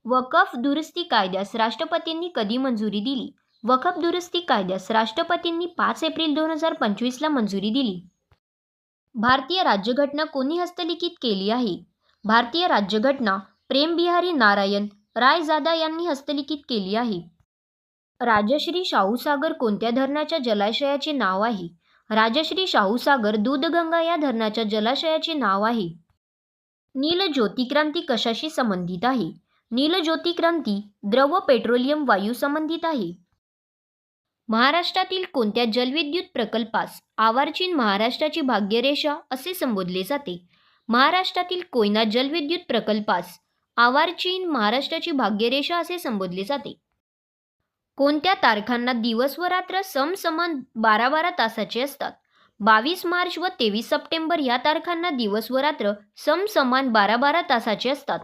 वक्फ दुरुस्ती कायद्यास राष्ट्रपतींनी कधी मंजुरी दिली? वक्फ दुरुस्ती कायद्यास राष्ट्रपतींनी 5 एप्रिल 2025ला मंजुरी दिली. भारतीय राज्यघटना कोणी हस्तलिखित केली आहे? भारतीय राज्यघटना प्रेमबिहारी नारायण रायजादा यांनी हस्तलिखित केली आहे. राजश्री शाहूसागर कोणत्या धरणाच्या जलाशयाचे नाव आहे? राजश्री शाहूसागर दूधगंगा या धरणाच्या जलाशयाचे नाव आहे. नील ज्योतिक्रांती कशाशी संबंधित आहे? नील ज्योतिक्रांती द्रव पेट्रोलियम वायू संबंधित आहे. महाराष्ट्रातील कोणत्या जलविद्युत प्रकल्पास आवारचीन महाराष्ट्राची भाग्यरेषा असे संबोधले जाते? महाराष्ट्रातील कोयना जलविद्युत प्रकल्पास आवारचीन महाराष्ट्राची भाग्यरेषा असे संबोधले जाते. कोणत्या तारखांना दिवस व रात्र समसमान 12-12 तासाचे असतात? 22 मार्च व 23 सप्टेंबर या तारखांना दिवस व रात्र समसमान 12-12 तासाचे असतात.